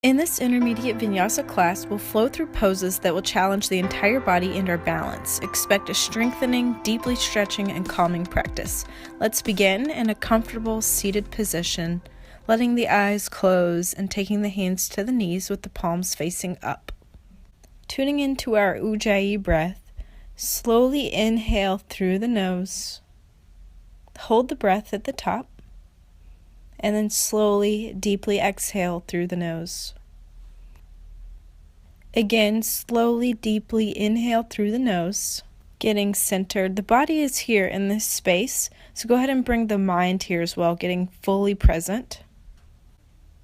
In this intermediate Vinyasa class, we'll flow through poses that will challenge the entire body and our balance. Expect a strengthening, deeply stretching, and calming practice. Let's begin in a comfortable seated position, letting the eyes close and taking the hands to the knees with the palms facing up. Tuning into our Ujjayi breath, slowly inhale through the nose, hold the breath at the top, and then slowly, deeply exhale through the nose. Again, slowly, deeply inhale through the nose, getting centered. The body is here in this space, so go ahead and bring the mind here as well, getting fully present.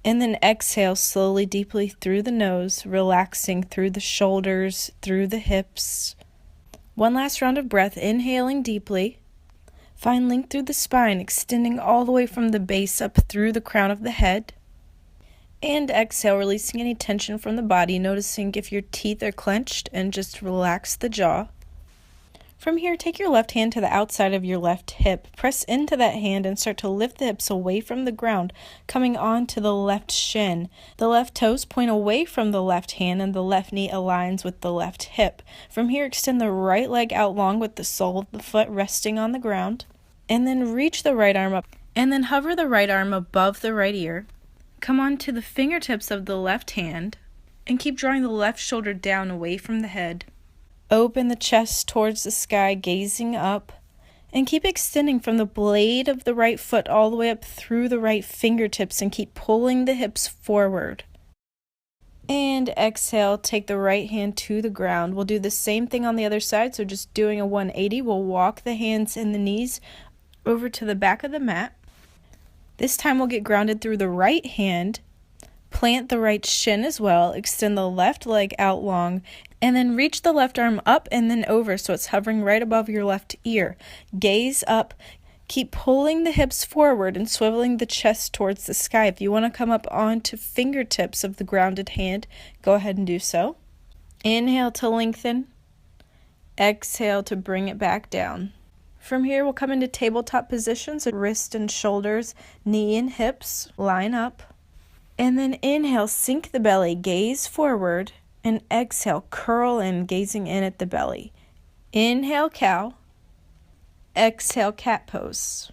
And then exhale slowly, deeply through the nose, relaxing through the shoulders, through the hips. One last round of breath, inhaling deeply. Find length through the spine, extending all the way from the base up through the crown of the head. And exhale, releasing any tension from the body, noticing if your teeth are clenched, and just relax the jaw. From here, take your left hand to the outside of your left hip. Press into that hand and start to lift the hips away from the ground, coming onto the left shin. The left toes point away from the left hand and the left knee aligns with the left hip. From here, extend the right leg out long with the sole of the foot resting on the ground. And then reach the right arm up. And then hover the right arm above the right ear. Come on to the fingertips of the left hand and keep drawing the left shoulder down away from the head. Open the chest towards the sky, gazing up, and keep extending from the blade of the right foot all the way up through the right fingertips and keep pulling the hips forward. And exhale, take the right hand to the ground. We'll do the same thing on the other side, so just doing a 180. We'll walk the hands and the knees over to the back of the mat. This time we'll get grounded through the right hand, plant the right shin as well, extend the left leg out long, and then reach the left arm up and then over so it's hovering right above your left ear. Gaze up, keep pulling the hips forward and swiveling the chest towards the sky. If you want to come up onto fingertips of the grounded hand, go ahead and do so. Inhale to lengthen, exhale to bring it back down. From here, we'll come into tabletop positions, wrist and shoulders, knee and hips line up. And then inhale, sink the belly, gaze forward, and exhale, curl in, gazing in at the belly. Inhale, cow. Exhale, cat pose.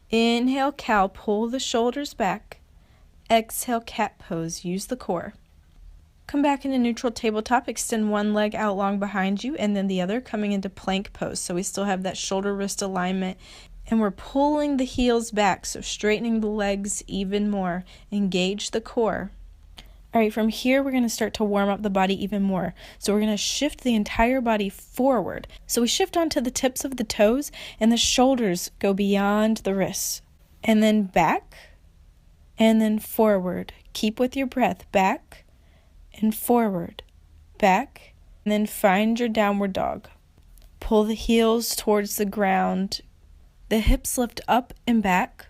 Inhale, cow, pull the shoulders back. Exhale, cat pose, use the core. Come back into neutral tabletop, extend one leg out long behind you and then the other, coming into plank pose. So we still have that shoulder wrist alignment and we're pulling the heels back, so straightening the legs even more. Engage the core. All right, from here we're going to start to warm up the body even more. So we're going to shift the entire body forward. So we shift onto the tips of the toes and the shoulders go beyond the wrists. And then back and then forward. Keep with your breath, back and forward, back, and then find your downward dog. Pull the heels towards the ground. The hips lift up and back.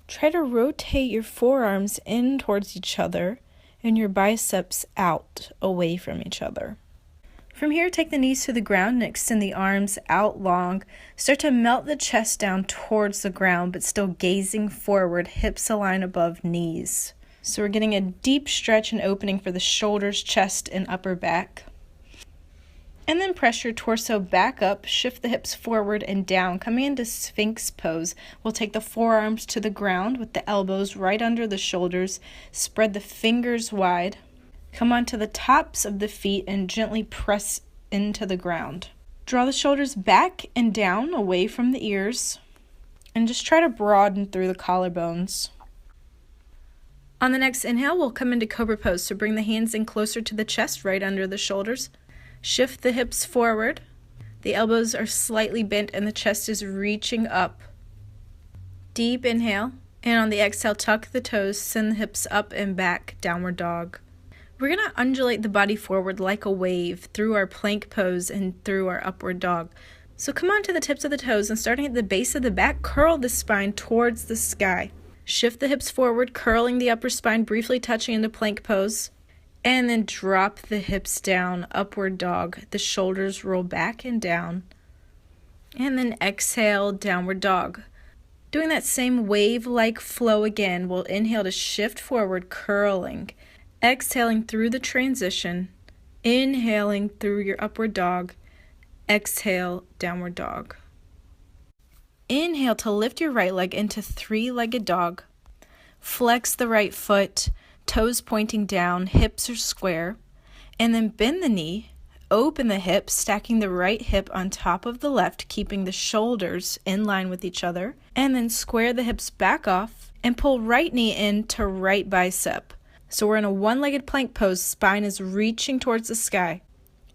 Try to rotate your forearms in towards each other and your biceps out away from each other. From here, take the knees to the ground and extend the arms out long. Start to melt the chest down towards the ground, but still gazing forward, hips align above knees. So we're getting a deep stretch and opening for the shoulders, chest, and upper back. And then press your torso back up, shift the hips forward and down. Coming into Sphinx pose, we'll take the forearms to the ground with the elbows right under the shoulders. Spread the fingers wide. Come onto the tops of the feet and gently press into the ground. Draw the shoulders back and down away from the ears. And just try to broaden through the collarbones. On the next inhale, we'll come into Cobra pose, so bring the hands in closer to the chest, right under the shoulders. Shift the hips forward. The elbows are slightly bent and the chest is reaching up. Deep inhale, and on the exhale, tuck the toes, send the hips up and back, downward dog. We're going to undulate the body forward like a wave through our plank pose and through our upward dog. So come on to the tips of the toes and starting at the base of the back, curl the spine towards the sky. Shift the hips forward, curling the upper spine, briefly touching into plank pose. And then drop the hips down, upward dog. The shoulders roll back and down. And then exhale, downward dog. Doing that same wave-like flow again, we'll inhale to shift forward, curling. Exhaling through the transition, inhaling through your upward dog, exhale, downward dog. Inhale to lift your right leg into three-legged dog. Flex the right foot, toes pointing down, hips are square, and then bend the knee, open the hip, stacking the right hip on top of the left, keeping the shoulders in line with each other, and then square the hips back off and pull right knee into right bicep. So we're in a one-legged plank pose, spine is reaching towards the sky.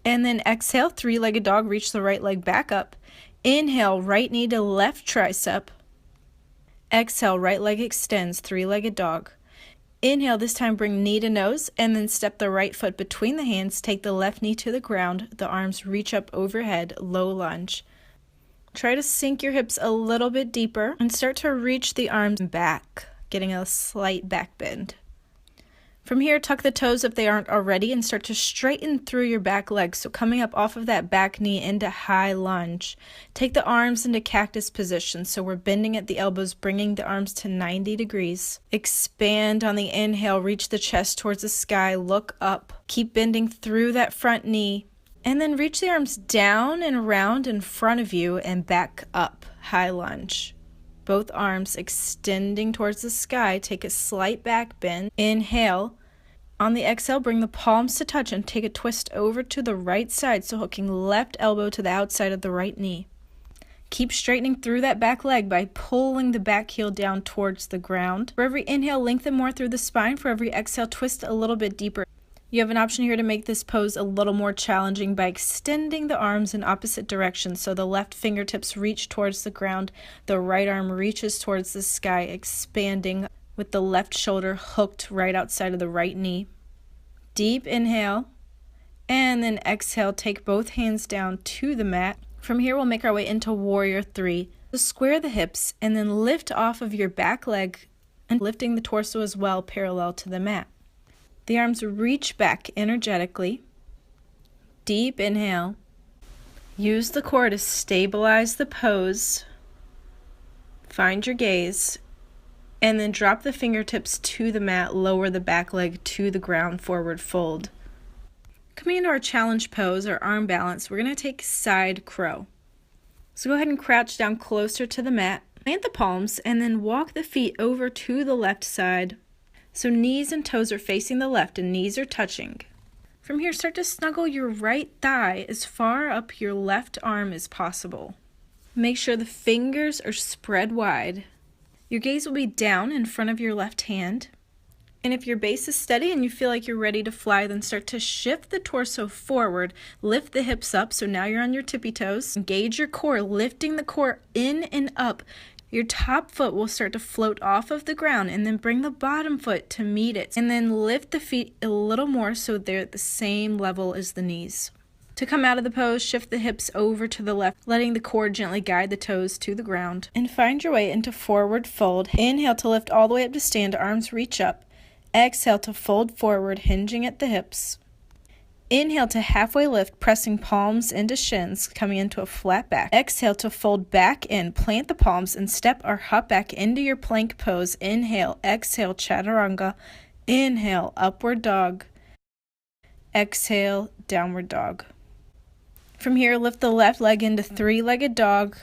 And then exhale, three-legged dog, reach the right leg back up. Inhale, right knee to left tricep. Exhale, right leg extends, three-legged dog. Inhale, this time bring knee to nose, and then step the right foot between the hands, take the left knee to the ground, the arms reach up overhead, low lunge. Try to sink your hips a little bit deeper and start to reach the arms back, getting a slight back bend. From here, tuck the toes if they aren't already and start to straighten through your back leg. So coming up off of that back knee into high lunge. Take the arms into cactus position. So we're bending at the elbows, bringing the arms to 90 degrees. Expand on the inhale, reach the chest towards the sky, look up. Keep bending through that front knee. And then reach the arms down and around in front of you and back up, high lunge. Both arms extending towards the sky. Take a slight back bend. Inhale. On the exhale, bring the palms to touch and take a twist over to the right side, so hooking left elbow to the outside of the right knee. Keep straightening through that back leg by pulling the back heel down towards the ground. For every inhale, lengthen more through the spine. For every exhale, twist a little bit deeper. You have an option here to make this pose a little more challenging by extending the arms in opposite directions. So the left fingertips reach towards the ground, the right arm reaches towards the sky, expanding with the left shoulder hooked right outside of the right knee. Deep inhale, and then exhale, take both hands down to the mat. From here, we'll make our way into Warrior 3. So square the hips and then lift off of your back leg and lifting the torso as well, parallel to the mat. The arms reach back energetically. Deep inhale. Use the core to stabilize the pose. Find your gaze. And then drop the fingertips to the mat, lower the back leg to the ground, forward fold. Coming into our challenge pose, our arm balance, we're going to take side crow. So go ahead and crouch down closer to the mat, plant the palms, and then walk the feet over to the left side. So knees and toes are facing the left and knees are touching. From here, start to snuggle your right thigh as far up your left arm as possible. Make sure the fingers are spread wide. Your gaze will be down in front of your left hand. And if your base is steady and you feel like you're ready to fly, then start to shift the torso forward, lift the hips up, so now you're on your tippy toes. Engage your core, lifting the core in and up. Your top foot will start to float off of the ground, and then bring the bottom foot to meet it. And then lift the feet a little more so they're at the same level as the knees. To come out of the pose, shift the hips over to the left, letting the core gently guide the toes to the ground. And find your way into forward fold. Inhale to lift all the way up to stand, arms reach up. Exhale to fold forward, hinging at the hips. Inhale to halfway lift, pressing palms into shins, coming into a flat back. Exhale to fold back in, plant the palms, and step or hop back into your plank pose. Inhale, exhale, chaturanga. Inhale, upward dog. Exhale, downward dog. From here, lift the left leg into three-legged dog,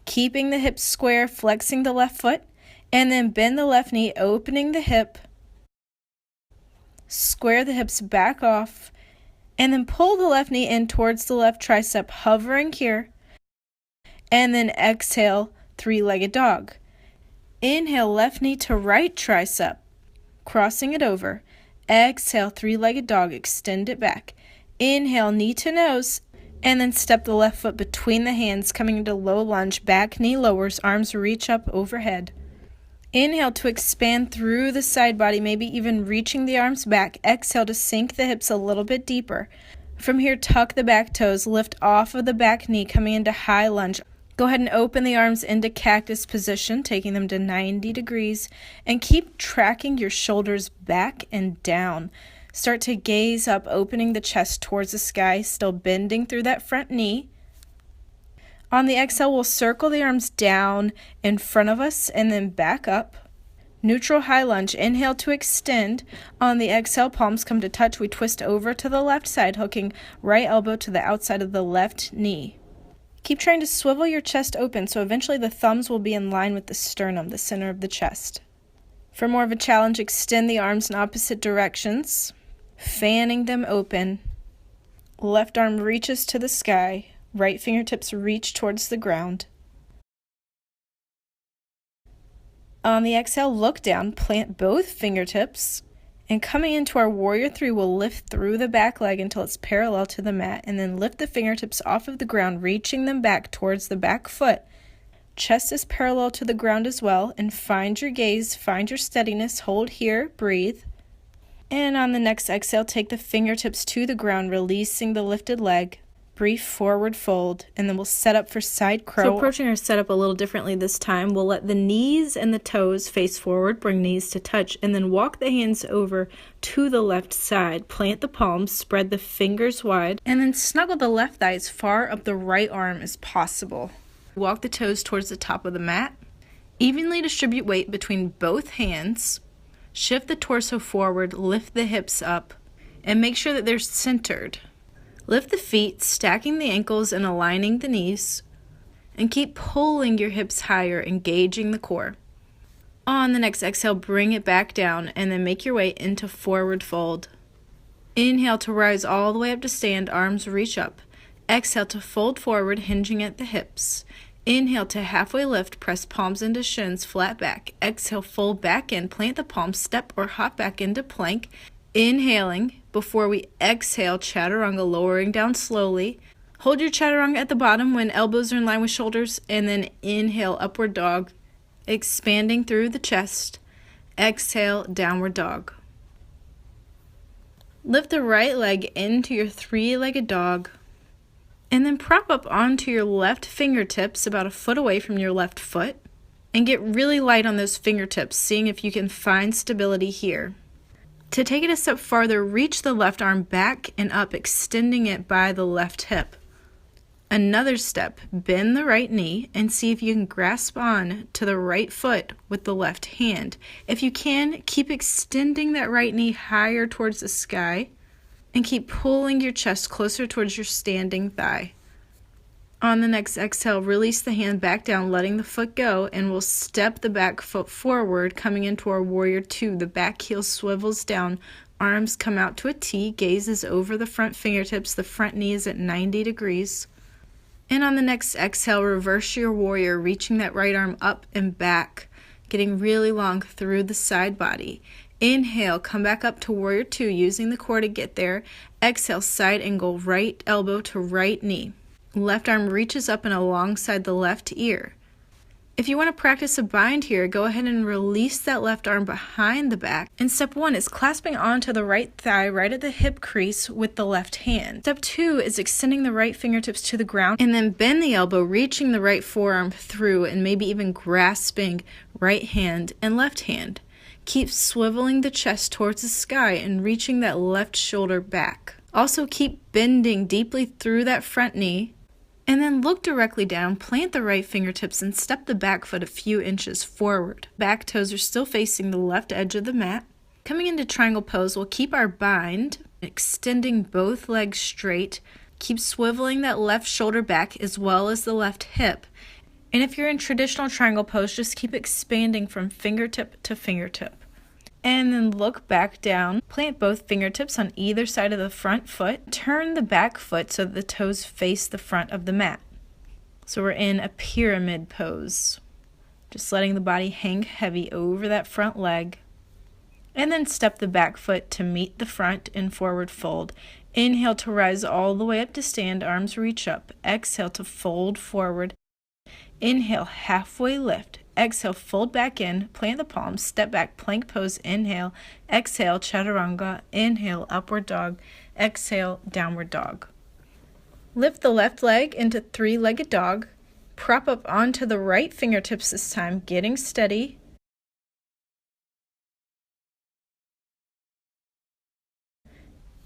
keeping the hips square, flexing the left foot, and then bend the left knee, opening the hip. Square the hips back off, and then pull the left knee in towards the left tricep, hovering here, and then exhale, three-legged dog. Inhale, left knee to right tricep, crossing it over. Exhale, three-legged dog, extend it back. Inhale, knee to nose, and then step the left foot between the hands, coming into low lunge, back knee lowers, arms reach up overhead. Inhale to expand through the side body, maybe even reaching the arms back. Exhale to sink the hips a little bit deeper. From here, tuck the back toes, lift off of the back knee, coming into high lunge. Go ahead and open the arms into cactus position, taking them to 90 degrees, and keep tracking your shoulders back and down. Start to gaze up, opening the chest towards the sky, still bending through that front knee. On the exhale, we'll circle the arms down in front of us and then back up. Neutral high lunge. Inhale to extend. On the exhale, palms come to touch. We twist over to the left side, hooking right elbow to the outside of the left knee. Keep trying to swivel your chest open so eventually the thumbs will be in line with the sternum, the center of the chest. For more of a challenge, extend the arms in opposite directions, fanning them open. Left arm reaches to the sky. Right fingertips reach towards the ground. On the exhale, look down, plant both fingertips, and coming into our warrior three, we'll lift through the back leg until it's parallel to the mat, and then lift the fingertips off of the ground, reaching them back towards the back foot. Chest is parallel to the ground as well, and find your gaze, find your steadiness, hold here, breathe. And on the next exhale, take the fingertips to the ground, releasing the lifted leg. Brief forward fold, and then we'll set up for side crow. So approaching our setup a little differently this time, we'll let the knees and the toes face forward, bring knees to touch, and then walk the hands over to the left side. Plant the palms, spread the fingers wide, and then snuggle the left thigh as far up the right arm as possible. Walk the toes towards the top of the mat. Evenly distribute weight between both hands. Shift the torso forward, lift the hips up, and make sure that they're centered. Lift the feet, stacking the ankles and aligning the knees, and keep pulling your hips higher, engaging the core. On the next exhale, bring it back down, and then make your way into forward fold. Inhale to rise all the way up to stand, arms reach up. Exhale to fold forward, hinging at the hips. Inhale to halfway lift, press palms into shins, flat back. Exhale, fold back in, plant the palms, step or hop back into plank. Inhaling, before we exhale, chaturanga, lowering down slowly. Hold your chaturanga at the bottom when elbows are in line with shoulders, and then inhale, upward dog, expanding through the chest. Exhale, downward dog. Lift the right leg into your three-legged dog, and then prop up onto your left fingertips about a foot away from your left foot, and get really light on those fingertips, seeing if you can find stability here. To take it a step farther, reach the left arm back and up, extending it by the left hip. Another step, bend the right knee and see if you can grasp on to the right foot with the left hand. If you can, keep extending that right knee higher towards the sky and keep pulling your chest closer towards your standing thigh. On the next exhale, release the hand back down, letting the foot go, and we'll step the back foot forward, coming into our warrior two. The back heel swivels down, arms come out to a T, gaze is over the front fingertips, the front knee is at 90 degrees. And on the next exhale, reverse your warrior, reaching that right arm up and back, getting really long through the side body. Inhale, come back up to warrior two, using the core to get there. Exhale, side angle, right elbow to right knee. Left arm reaches up and alongside the left ear. If you want to practice a bind here, go ahead and release that left arm behind the back. And step one is clasping onto the right thigh right at the hip crease with the left hand. Step two is extending the right fingertips to the ground and then bend the elbow, reaching the right forearm through and maybe even grasping right hand and left hand. Keep swiveling the chest towards the sky and reaching that left shoulder back. Also keep bending deeply through that front knee. And then look directly down, plant the right fingertips, and step the back foot a few inches forward. Back toes are still facing the left edge of the mat. Coming into triangle pose, we'll keep our bind, extending both legs straight. Keep swiveling that left shoulder back as well as the left hip. And if you're in traditional triangle pose, just keep expanding from fingertip to fingertip. And then look back down, plant both fingertips on either side of the front foot, turn the back foot so that the toes face the front of the mat. So we're in a pyramid pose, just letting the body hang heavy over that front leg. And then step the back foot to meet the front in forward fold. Inhale to rise all the way up to stand, arms reach up. Exhale to fold forward. Inhale, halfway lift. Exhale, fold back in, plant the palms, step back, plank pose, inhale. Exhale, chaturanga, inhale, upward dog. Exhale, downward dog. Lift the left leg into three-legged dog. Prop up onto the right fingertips this time, getting steady.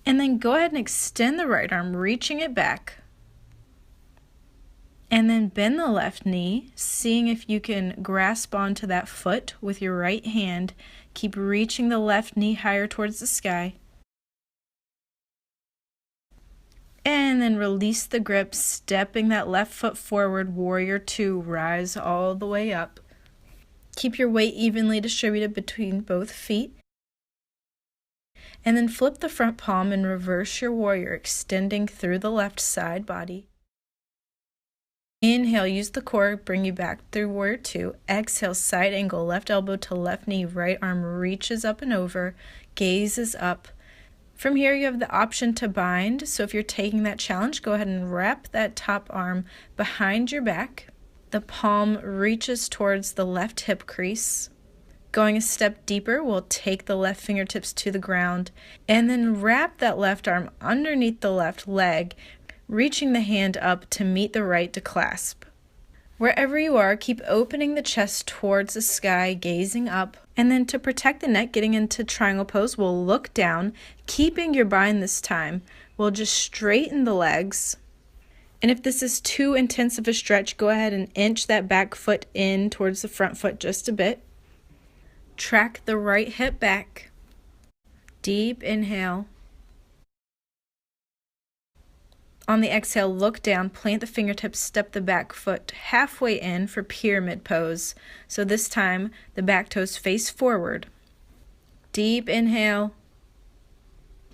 And then go ahead and extend the right arm, reaching it back. And then bend the left knee, seeing if you can grasp onto that foot with your right hand. Keep reaching the left knee higher towards the sky. And then release the grip, stepping that left foot forward, warrior two, rise all the way up. Keep your weight evenly distributed between both feet. And then flip the front palm and reverse your warrior, extending through the left side body. Inhale, use the core, bring you back through warrior two. Exhale, side angle, left elbow to left knee, right arm reaches up and over, gaze is up. From here, you have the option to bind. So if you're taking that challenge, go ahead and wrap that top arm behind your back. The palm reaches towards the left hip crease. Going a step deeper, we'll take the left fingertips to the ground and then wrap that left arm underneath the left leg, reaching the hand up to meet the right to clasp. Wherever you are, keep opening the chest towards the sky, gazing up. And then to protect the neck, getting into triangle pose, we'll look down, keeping your bind this time. We'll just straighten the legs. And if this is too intense of a stretch, go ahead and inch that back foot in towards the front foot just a bit. Track the right hip back. Deep inhale. On the exhale, look down, plant the fingertips, step the back foot halfway in for pyramid pose. So this time, the back toes face forward. Deep inhale.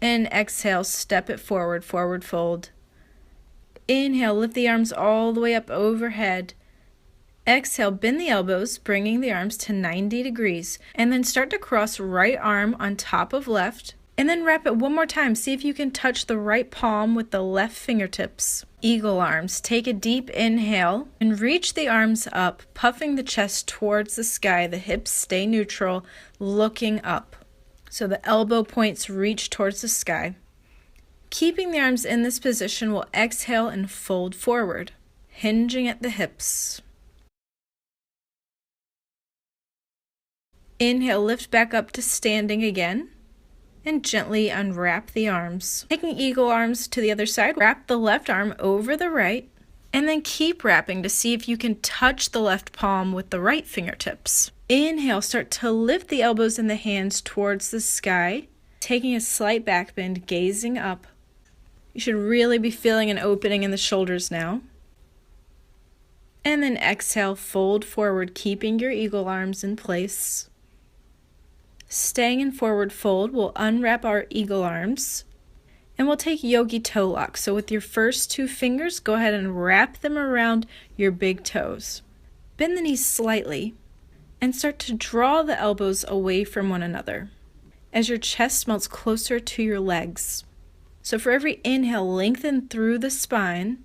And exhale, step it forward, forward fold. Inhale, lift the arms all the way up overhead. Exhale, bend the elbows, bringing the arms to 90 degrees. And then start to cross right arm on top of left. And then wrap it one more time. See if you can touch the right palm with the left fingertips. Eagle arms. Take a deep inhale and reach the arms up, puffing the chest towards the sky. The hips stay neutral, looking up. So the elbow points reach towards the sky. Keeping the arms in this position, we'll exhale and fold forward, hinging at the hips. Inhale, lift back up to standing again. And gently unwrap the arms. Taking eagle arms to the other side, wrap the left arm over the right, and then keep wrapping to see if you can touch the left palm with the right fingertips. Inhale, start to lift the elbows and the hands towards the sky, taking a slight back bend, gazing up. You should really be feeling an opening in the shoulders now. And then exhale, fold forward, keeping your eagle arms in place. Staying in forward fold, we'll unwrap our eagle arms and we'll take yogi toe lock. So with your first two fingers, go ahead and wrap them around your big toes. Bend the knees slightly and start to draw the elbows away from one another as your chest melts closer to your legs. So for every inhale, lengthen through the spine,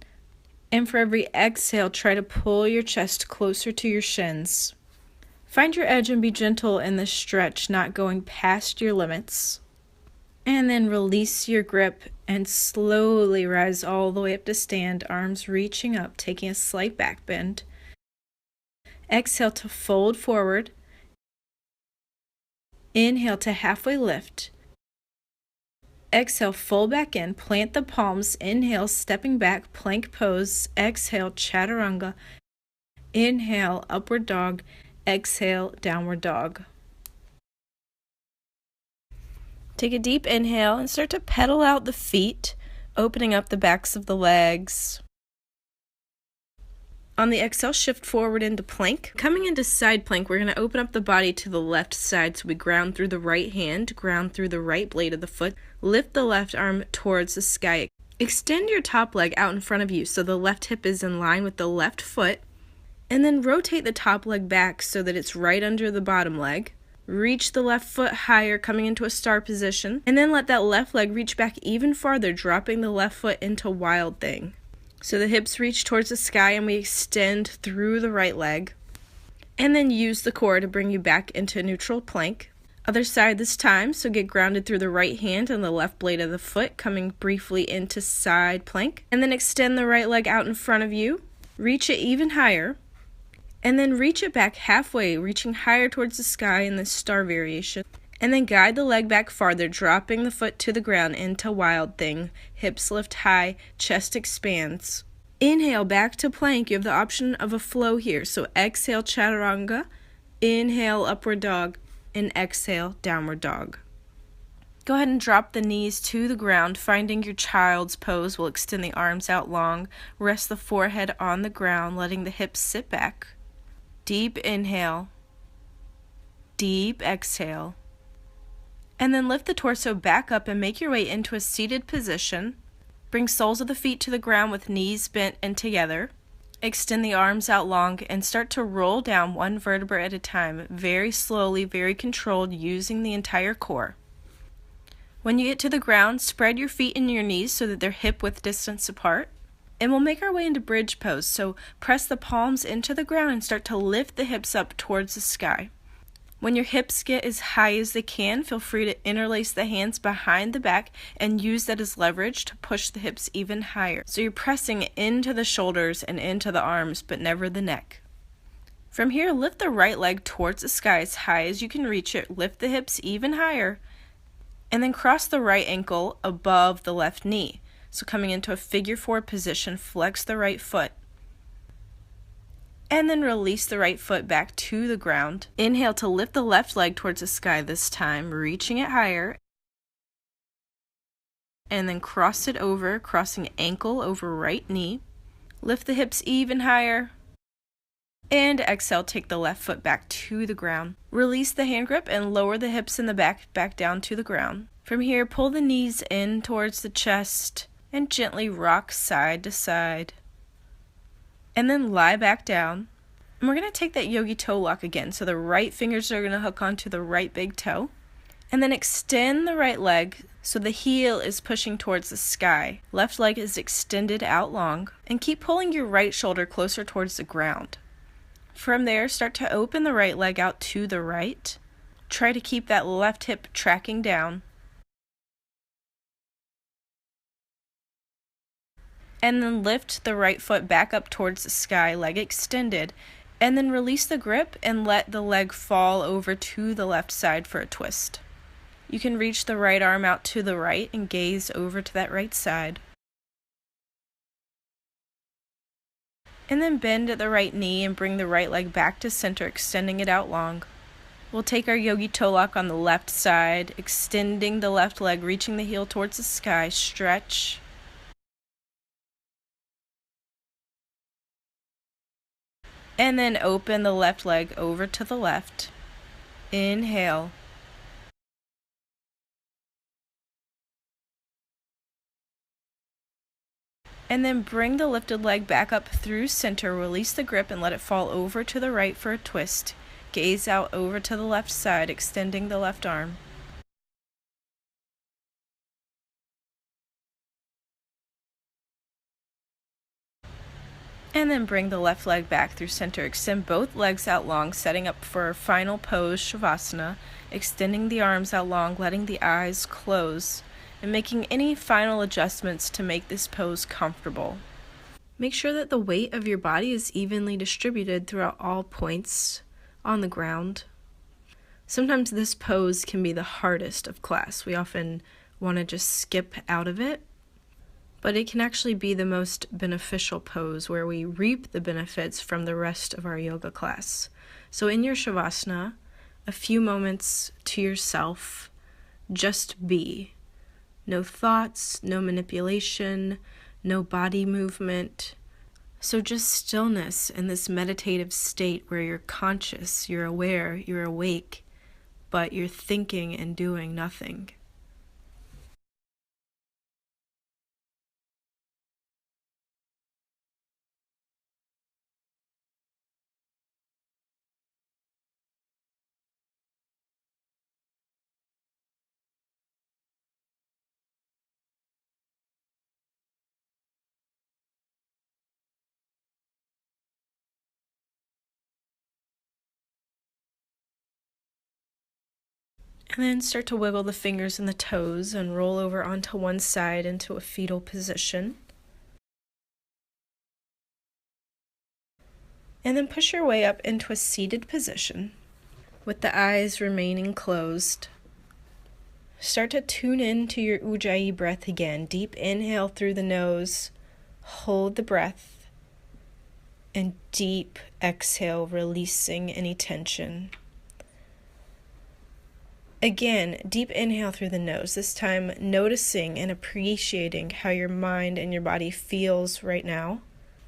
and for every exhale, try to pull your chest closer to your shins. Find your edge and be gentle in the stretch, not going past your limits. And then release your grip and slowly rise all the way up to stand, arms reaching up, taking a slight back bend. Exhale to fold forward. Inhale to halfway lift. Exhale, fold back in, plant the palms. Inhale, stepping back, plank pose. Exhale, chaturanga. Inhale, upward dog. Exhale, downward dog. Take a deep inhale and start to pedal out the feet, opening up the backs of the legs. On the exhale, shift forward into plank. Coming into side plank, we're going to open up the body to the left side, so we ground through the right hand, ground through the right blade of the foot, lift the left arm towards the sky. Extend your top leg out in front of you so the left hip is in line with the left foot. And then rotate the top leg back so that it's right under the bottom leg. Reach the left foot higher, coming into a star position. And then let that left leg reach back even farther, dropping the left foot into wild thing. So the hips reach towards the sky and we extend through the right leg. And then use the core to bring you back into neutral plank. Other side this time, so get grounded through the right hand and the left blade of the foot, coming briefly into side plank. And then extend the right leg out in front of you. Reach it even higher. And then reach it back halfway, reaching higher towards the sky in the star variation. And then guide the leg back farther, dropping the foot to the ground into wild thing. Hips lift high, chest expands. Inhale, back to plank. You have the option of a flow here. So exhale, chaturanga. Inhale, upward dog. And exhale, downward dog. Go ahead and drop the knees to the ground. Finding your child's pose, we'll extend the arms out long. Rest the forehead on the ground, letting the hips sit back. Deep inhale. Deep exhale. And then lift the torso back up and make your way into a seated position. Bring soles of the feet to the ground with knees bent and together. Extend the arms out long and start to roll down one vertebra at a time, very slowly, very controlled, using the entire core. When you get to the ground, spread your feet and your knees so that they're hip-width distance apart. And we'll make our way into bridge pose, so press the palms into the ground and start to lift the hips up towards the sky. When your hips get as high as they can, feel free to interlace the hands behind the back and use that as leverage to push the hips even higher. So you're pressing into the shoulders and into the arms, but never the neck. From here, lift the right leg towards the sky as high as you can reach it. Lift the hips even higher. And then cross the right ankle above the left knee. So coming into a figure 4 position, flex the right foot. And then release the right foot back to the ground. Inhale to lift the left leg towards the sky this time, reaching it higher. And then cross it over, crossing ankle over right knee. Lift the hips even higher. And exhale, take the left foot back to the ground. Release the hand grip and lower the hips in the back down to the ground. From here, pull the knees in towards the chest and gently rock side to side. And then lie back down. And we're going to take that yogi toe lock again. So the right fingers are going to hook onto the right big toe. And then extend the right leg so the heel is pushing towards the sky. Left leg is extended out long. And keep pulling your right shoulder closer towards the ground. From there, start to open the right leg out to the right. Try to keep that left hip tracking down. And then lift the right foot back up towards the sky, leg extended. And then release the grip and let the leg fall over to the left side for a twist. You can reach the right arm out to the right and gaze over to that right side. And then bend at the right knee and bring the right leg back to center, extending it out long. We'll take our yogi toe lock on the left side, extending the left leg, reaching the heel towards the sky, stretch. And then open the left leg over to the left. Inhale. And then bring the lifted leg back up through center, release the grip and let it fall over to the right for a twist. Gaze out over to the left side, extending the left arm. And then bring the left leg back through center. Extend both legs out long, setting up for our final pose, Shavasana. Extending the arms out long, letting the eyes close, and making any final adjustments to make this pose comfortable. Make sure that the weight of your body is evenly distributed throughout all points on the ground. Sometimes this pose can be the hardest of class. We often want to just skip out of it. But it can actually be the most beneficial pose where we reap the benefits from the rest of our yoga class. So in your Shavasana, a few moments to yourself, just be. No thoughts, no manipulation, no body movement. So just stillness in this meditative state where you're conscious, you're aware, you're awake, but you're thinking and doing nothing. And then start to wiggle the fingers and the toes and roll over onto one side into a fetal position. And then push your way up into a seated position with the eyes remaining closed. Start to tune in to your Ujjayi breath again. Deep inhale through the nose, Hold the breath, and deep exhale, releasing any tension. Again, deep inhale through the nose, this time noticing and appreciating how your mind and your body feels right now.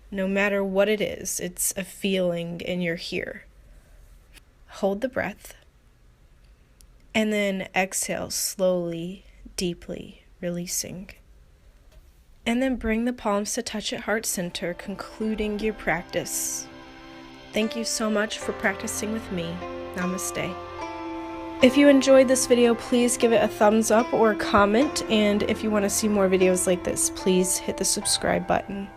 No matter what it is, it's a feeling and you're here. Hold the breath, and then exhale slowly, deeply, releasing. And then bring the palms to touch at heart center, concluding your practice. Thank you so much for practicing with me. Namaste. If you enjoyed this video, please give it a thumbs up or a comment, and if you want to see more videos like this, please hit the subscribe button.